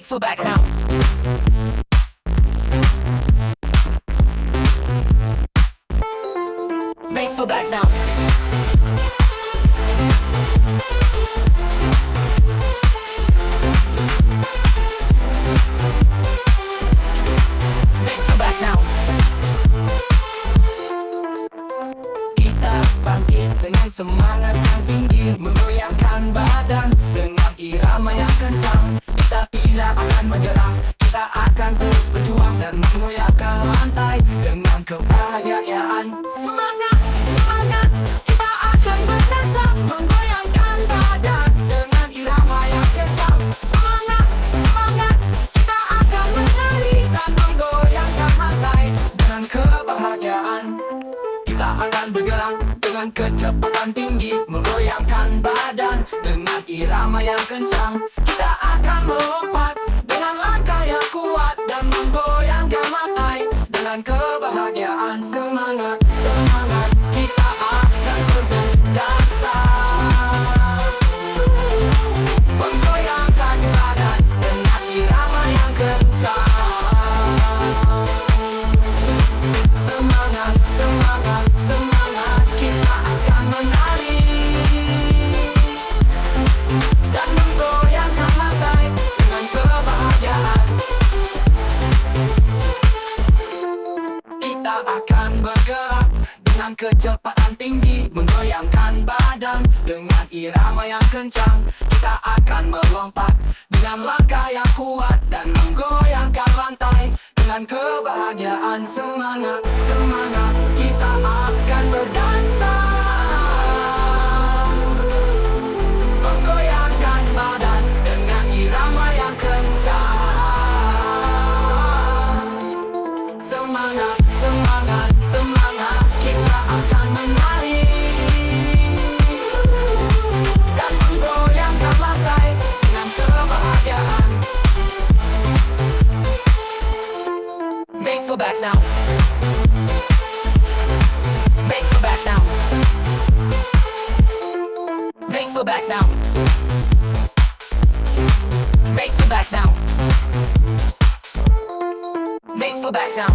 for back now. Make for back now. Make for back now. Kita bangkit dengan semangat yang tinggi, menggoyangkan badan dengan irama yang kencang. Kita tidak akan menyerah, kita akan terus berjuang dan menggoyangkan lantai dengan kebahagiaan. Semangat, semangat, kita akan berdasa, menggoyangkan badan dengan irama yang kencang. Semangat, semangat, kita akan menari dan menggoyangkan lantai dengan kebahagiaan. Kita akan bergerak dengan kecepatan tinggi, menggoyangkan badan dengan irama yang kencang. Kita akan melompat dengan langkah yang kuat dan menggoyangkan lantai dengan kebahagiaan. Semangat, semangat, kita akan berdansa, menggoyangkan badan dengan irama yang kencang. Semangat, semangat, semangat, kita akan menari dan menggoyangkan lantai dengan kebahagiaan. Kita akan bergerak dengan kecepatan tinggi, menggoyangkan badan dengan irama yang kencang. Kita akan melompat dengan langkah yang kuat dan menggoyangkan lantai dengan kebahagiaan. Semangat, semangat, kita akan berdansa, menggoyangkan badan dengan irama yang kencang. Semangat, semangat, semangat, kita akan menari dan menggoyangkan lantai dengan kebahagiaan. Make for back now. Make for back now. Make for back now. Make for back now. Make for back now.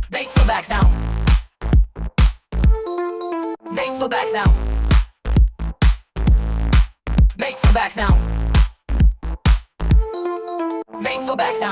Make for back now. Make for back now. Make for back now. Make for back now.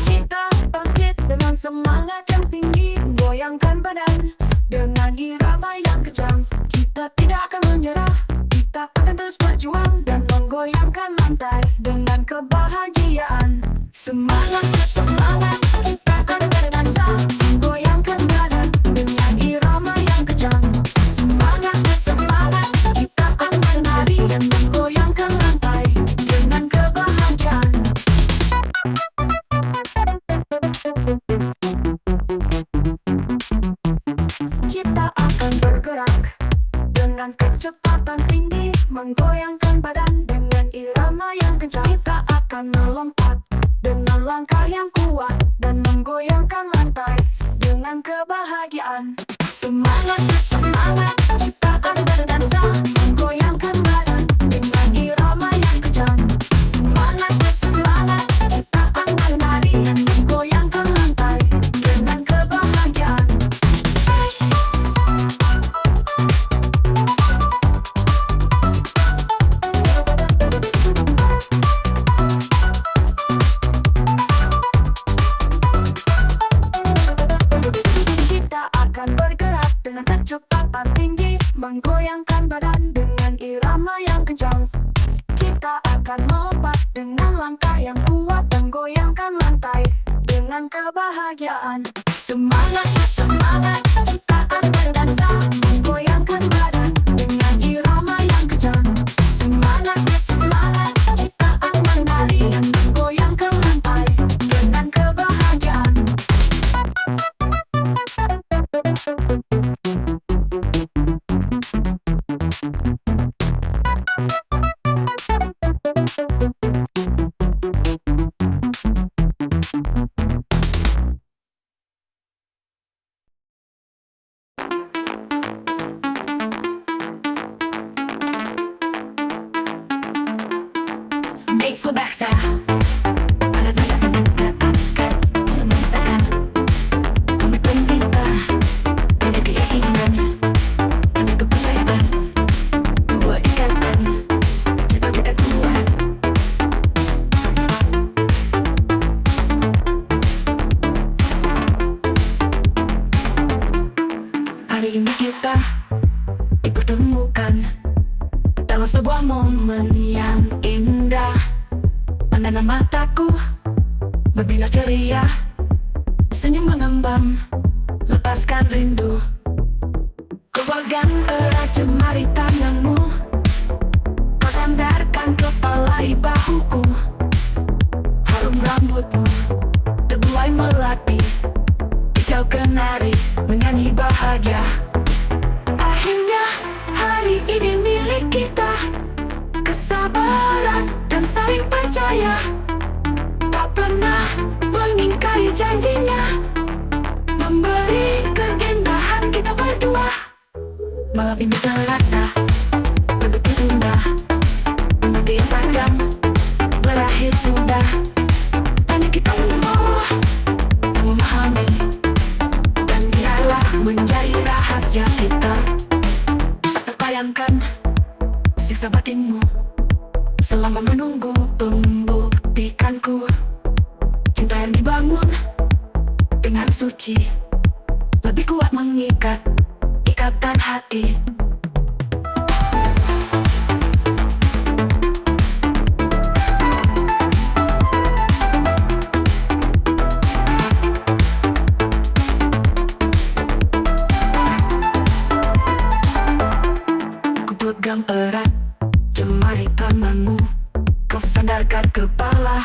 Kita bangkit dengan semangat yang tinggi, goyangkan badan dengan irama yang kencang. Kita tidak akan menyerah, kita akan terus berjuang dan menggoyangkan lantai dengan kebahagiaan. Semangat, semangat, kita akan berdansa, menggoyangkan badan dengan irama yang kencang. Semangat, semangat, kita akan menari dan menggoyangkan lantai dengan kebahagiaan. Kita akan bergerak dengan kecepatan tinggi, menggoyangkan badan dengan irama yang kencang. Kita akan melompat dengan langkah yang kuat dan menggoyangkan lantai dengan kebahagiaan. Semangat, semangat, kita akan berdansa, menggoyangkan badan dengan irama yang kencang. Semangat, semangat, kita akan menari dan menggoyangkan lantai dengan kebahagiaan. Kita akan bergerak dengan kecepatan tinggi, menggoyangkan badan dengan irama yang kencang. Kita akan melompat dengan langkah yang kuat dan goyangkan lantai dengan kebahagiaan. Semangat, semangat, kita akan berdansa, menggoyangkan badan dengan irama yang kencang. Semangat, semangat, kita akan menari dan menggoyangkan lantai dengan kebahagiaan. sebuah momen yang indah. Pandangan mataku berbinar ceria, senyum mengembang, lepaskan rindu. Ku pegang erat jemari tanganmu, kau sandarkan kepala di bahuku. Harum rambutmu terbuai melati, hijau kenari menyanyi bahagia. Akhirnya hari ini milik kita, kesabaran dan saling percaya. Tak pernah mengingkari janjinya, memberi keindahan kita berdua. Malam ini terasa begitu indah, nanti yang panjang berakhir sudah. Hanya kita berdua yang memahami, dan biarlah menjadi rahasia kita. Tak terbayangkan siksa batinmu selama menunggu membuktikanku. Cinta yang dibangun dengan suci lebih kuat mengikat ikatan hati. Ku pegang erat jemari tanganmu, kau sandarkan kepala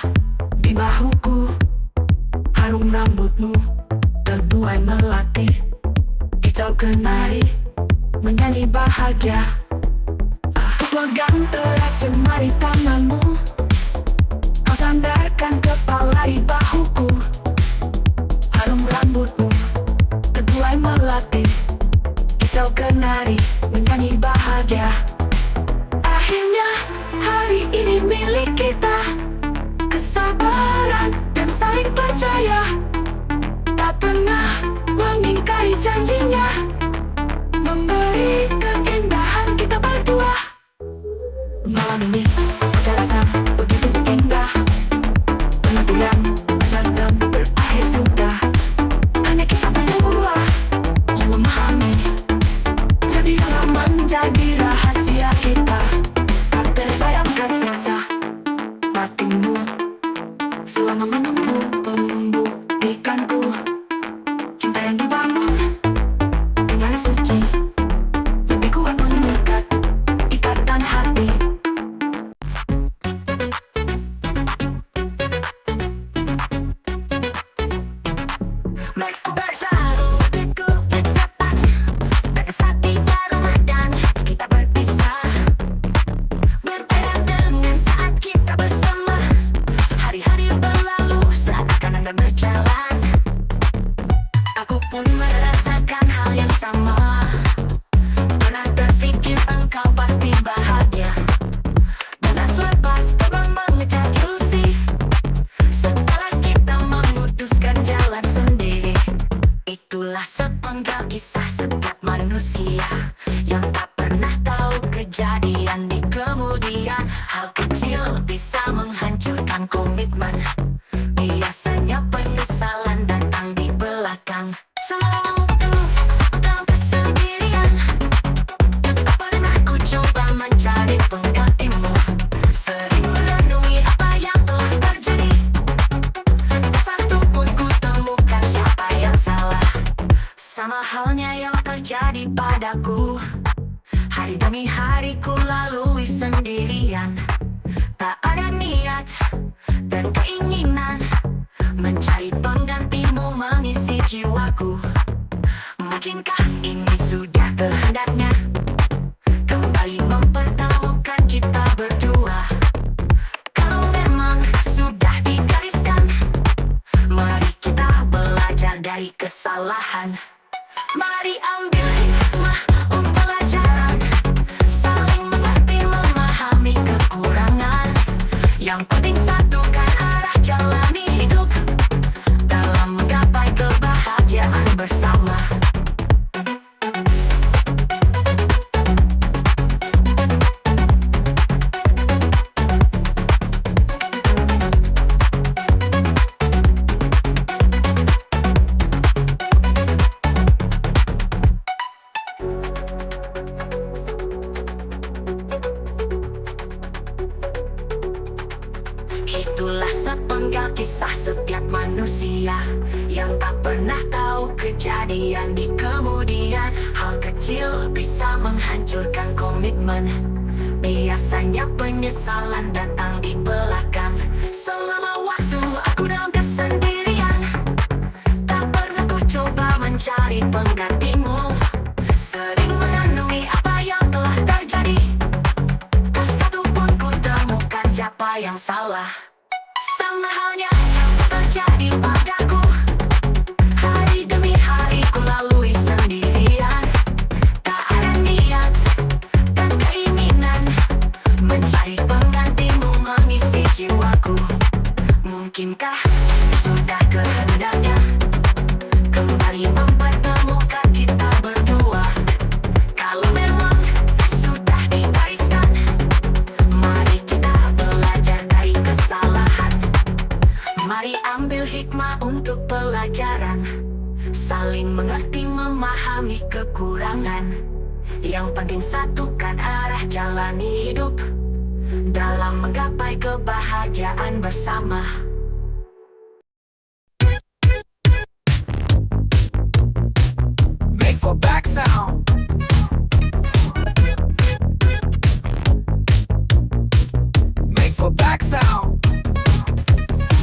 di bahuku. Harum rambutmu terbuai melati, hijau kenari menyanyi bahagia. Ku pegang erat jemari tanganmu, kau sandarkan kepala di bahuku. Harum rambutmu terbuai melati, hijau kenari menyanyi bahagia. Akhirnya hari ini milik kita, kesabaran dan saling percaya. Tak pernah mengingkari janjinya, memberi keindahan kita berdua. Malam ini terasa begitu indah, penantian dan berakhir sudah. Hanya kita berdua yang memahami, dan biarlah menjadi rahasia kita. Tak terbayangkan siksa batinmu selama menunggu membuktikanku. Cinta yang dibangun dengan suci lebih kuat mengikat ikatan hati. Naik bersatu hatiku tercatat, tak sati Ramadan kita berpisah. Berbeda dengan saat kita bersama, hari-hari berlalu seakan anda berjalan. Aku pun merasakan hal yang sama, pernah terfikir engkau pasti bahagia. Dan selepas terbang mengejar ilusi, setelah kita memutuskan jalan sendiri. Itulah sepenggal kisah setiap manusia yang tak pernah tahu kejadian di kemudian. Hal kecil bisa menghancurkan komitmen, biasanya penyesalan datang di belakang. Selama waktu dalam kesendirian, tak pernah ku coba mencari penggantimu. Sering merenungi apa yang telah terjadi, tak satu pun ku temukan siapa yang salah. Sama halnya yang terjadi padaku, hari demi hari ku lalui sendirian. Tak ada niat dan keinginan mencari penggantimu mengisi jiwaku. Mungkinkah ini sudah kehendaknya kembali mempertemukan kita berdua? Kalau memang sudah digariskan, mari kita belajar dari kesalahan. Mari ambil hikmah pelajaran, saling mengerti memahami kekurangan. Yang penting satukan arah jalani hidup dalam menggapai kebahagiaan bersama. manusia yang tak pernah tahu kejadian di kemudian. Hal kecil bisa menghancurkan komitmen. Biasanya penyesalan datang di belakang. Selama waktu aku dalam kesendirian, tak pernah ku coba mencari penggantimu. Sering mengenui apa yang telah terjadi, tak satu pun ku temukan siapa yang salah. Sama halnya yang terjadi padaku, hari demi hari ku lalui sendirian. Tak ada niat dan keinginan mencari penggantimu mengisi jiwaku. Mungkinkah sudah kehendaknya kembali mempertemukan kita berdua? Kalau memang sudah digariskan, mari kita belajar dari kesalahan. Mari ambil hikmah untuk pelajaran, saling mengerti, memahami kekurangan. Yang penting satukan arah jalani hidup dalam menggapai kebahagiaan bersama. Make for back sound. Make for back sound.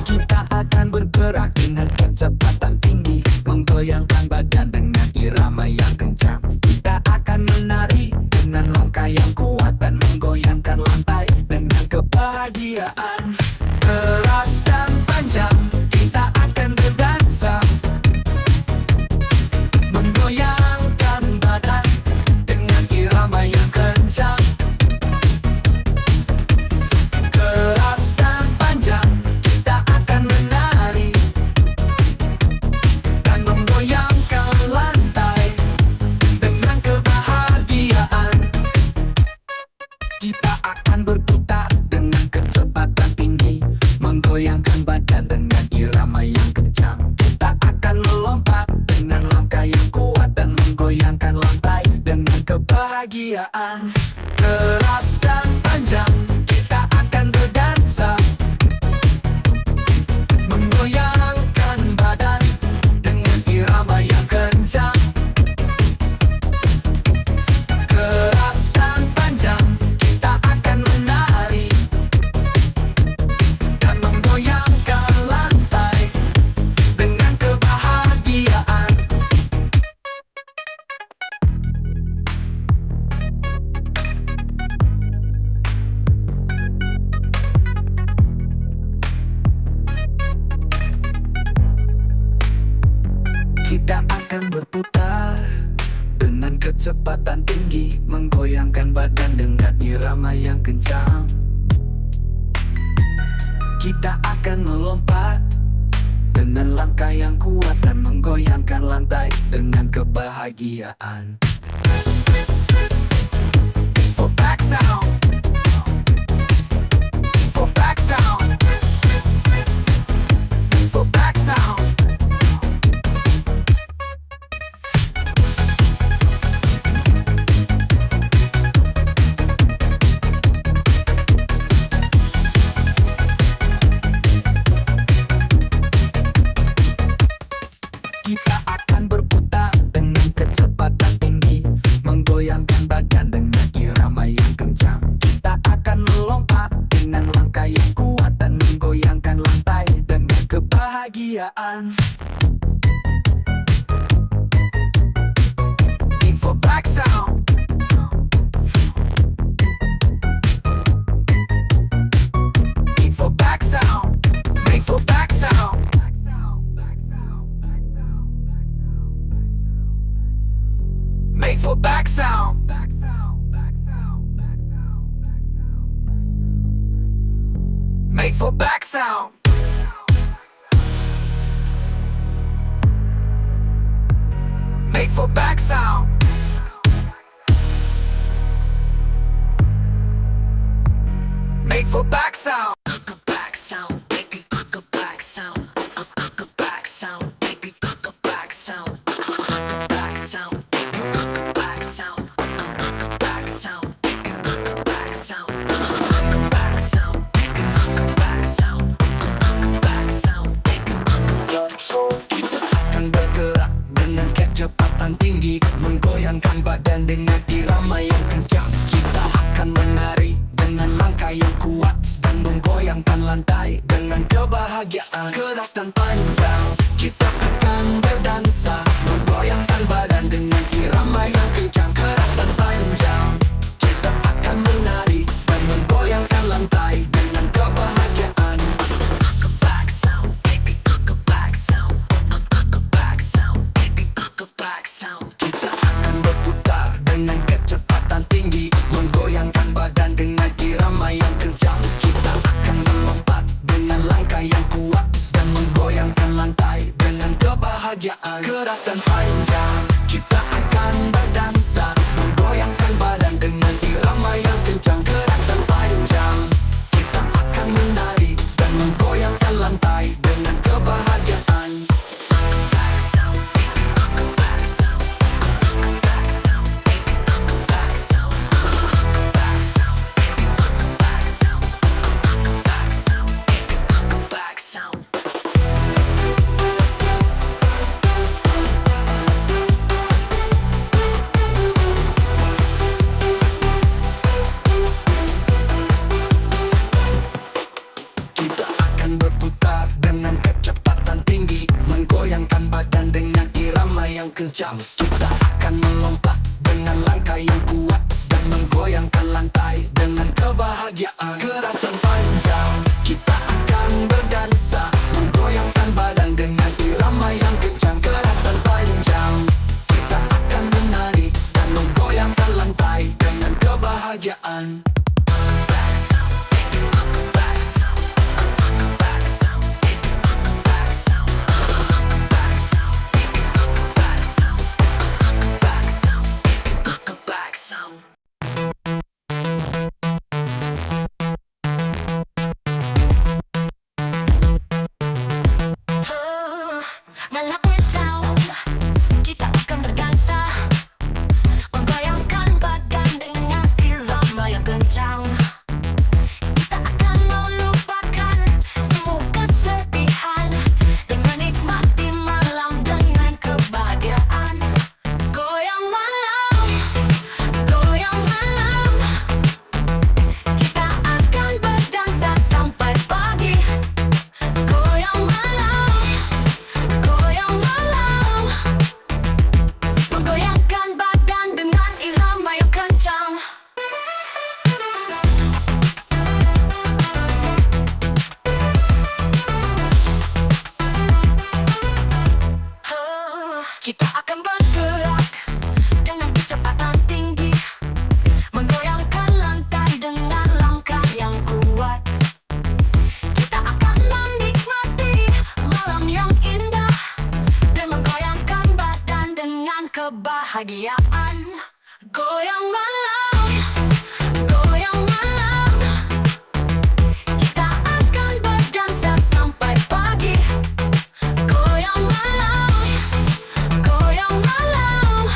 Kita akan bergerak dengan kecepatan tinggi, menggoyangkan badan dengan irama yang kencang. Kita akan menari dengan langkah yang kuat dan menggoyangkan lantai dengan kebahagiaan. Keras dan panjang, kita akan berdansa, menggoyangkan badan dengan irama yang kencang. Keras dan panjang, kita akan menari dan menggoyangkan lantai dengan kebahagiaan. Kita akan berputar dengan kecepatan tinggi, menggoyangkan badan dengan irama yang kencang. Kita akan melompat dengan langkah yang kuat dan menggoyangkan lantai dengan kebahagiaan. Keras dan panjang, kita akan berdansa, menggoyangkan badan dengan irama yang kencang. Keras dan panjang, kita akan menari dan menggoyangkan lantai dengan kebahagiaan. Kita akan berputar dengan kecepatan tinggi, menggoyangkan badan dengan irama yang kencang. Kita akan melompat dengan langkah yang kuat dan menggoyangkan lantai dengan kebahagiaan. For back sound. For back sound. For back sound. Kita akan berputar dengan kecepatan tinggi, menggoyangkan badan dengan irama yang kencang. Kita akan melompat dengan langkah yang kuat dan menggoyangkan lantai dengan kebahagiaan. Info back sound. Info back sound. Make for back sound. Make for back sound. Make for back sound. Make for back sound. Make for back sound. Back sound. Baby, back sound. Back sound. Baby, back sound. Back sound. Back sound. Back sound. Back sound. Back sound. Back sound. Back sound. keras dan panjang. Kita akan berdansa, menggoyangkan badan dengan irama yang kencang. Keras dan panjang, kita akan menari dan menggoyangkan lantai dengan kebahagiaan. Back sound, baby, back sound, back sound, baby, back sound. Kita akan berputar dengan kecepatan tinggi, menggoyangkan badan dengan irama yang kencang. Kita akan melompat dengan langkah yang kuat dan menggoyangkan lantai dengan kebahagiaan. Keras dan panjang, kita akan berdansa, menggoyangkan badan dengan irama yang kencang. Keras dan panjang, kita akan menari dan menggoyangkan lantai dengan kebahagiaan. Back sound, back sound, back sound, back sound, back sound, back sound, back sound, back sound. Kita akan berputar dengan kecepatan tinggi, menggoyangkan badan dengan irama yang kencang. Kita akan melompat dengan langkah yang kuat dan menggoyangkan lantai dengan kebahagiaan. Keras dan panjang, kita akan berdansa, menggoyangkan badan dengan irama yang kencang. Keras dan panjang, kita akan menari dan menggoyangkan lantai dengan kebahagiaan. Back sound, back sound, back sound, back sound, back sound, back sound, back sound, back sound. Malapit sound, kita akan berdansa, menggoyangkan badan dengan irama yang kencang. Kita akan melupakan semua kesedihan dan menikmati malam dengan kebahagiaan. Goyang malam, goyang malam, kita akan berdansa sampai pagi. Goyang malam, goyang malam, menggoyangkan badan dengan irama yang kencang. Kita akan bergerak dengan kecepatan tinggi, menggoyangkan lantai dengan langkah yang kuat. Kita akan menikmati malam yang indah dan menggoyangkan badan dengan kebahagiaan. Goyang malam, goyang malam, kita akan berdansa sampai pagi. Goyang malam, goyang malam,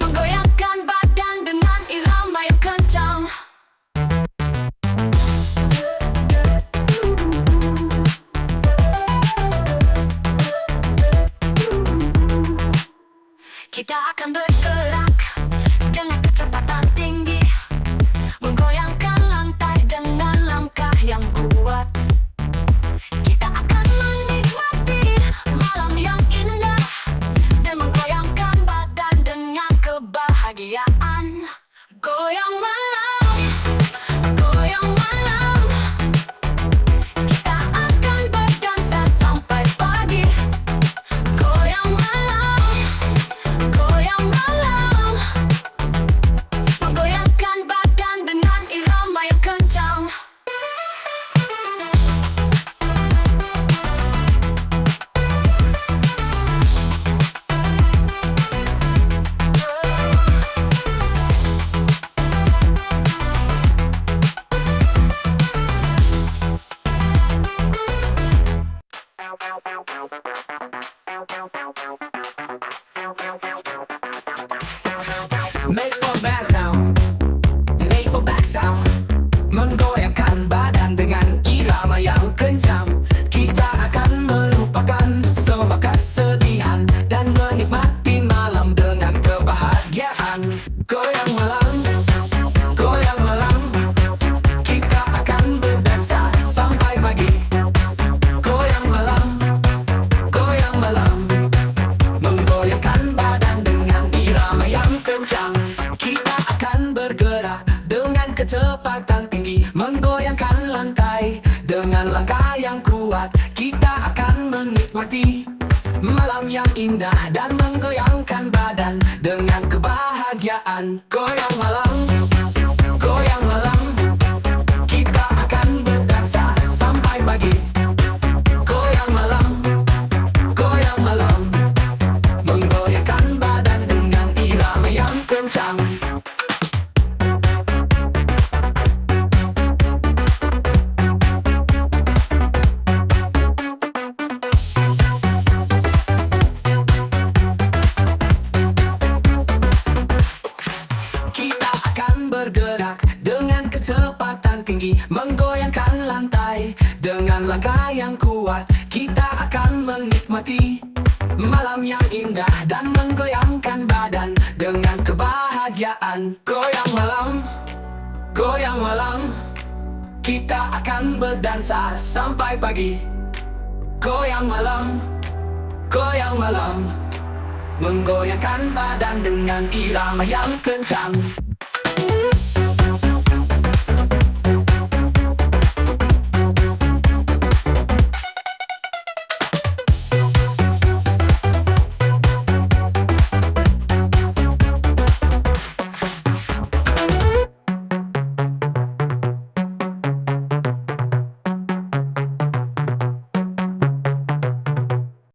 menggoyangkan badan dengan irama yang kencang. Kita akan bergerak dengan kecepatan tinggi, menggoyangkan lantai dengan langkah yang kuat. Kita akan menikmati malam yang indah dan menggoyangkan badan dengan kebahagiaan. Goyang malam, goyang malam, kita akan berdansa sampai pagi. Goyang malam, goyang malam, menggoyangkan badan dengan irama yang kencang. Made for back sound, made for back sound, menggoyangkan badan dengan irama yang kencang. Kita akan melupakan semua kesedihan dan menikmati malam dengan kebahagiaan. Goyang malam, goyang malam, kita akan berdansa sampai pagi. Goyang menikmati malam yang indah dan menggoyangkan badan dengan kebahagiaan. Goyang malam, goyang malam, kita akan berdansa sampai pagi. Goyang malam, goyang malam, menggoyangkan badan dengan irama yang kencang. Kita akan bergerak dengan kecepatan tinggi, menggoyangkan lantai dengan langkah yang kuat. Kita akan menikmati malam yang indah dan menggoyangkan badan dengan kebahagiaan. Goyang malam, goyang malam, kita akan berdansa sampai pagi. Goyang malam, goyang malam, menggoyangkan badan dengan irama yang kencang.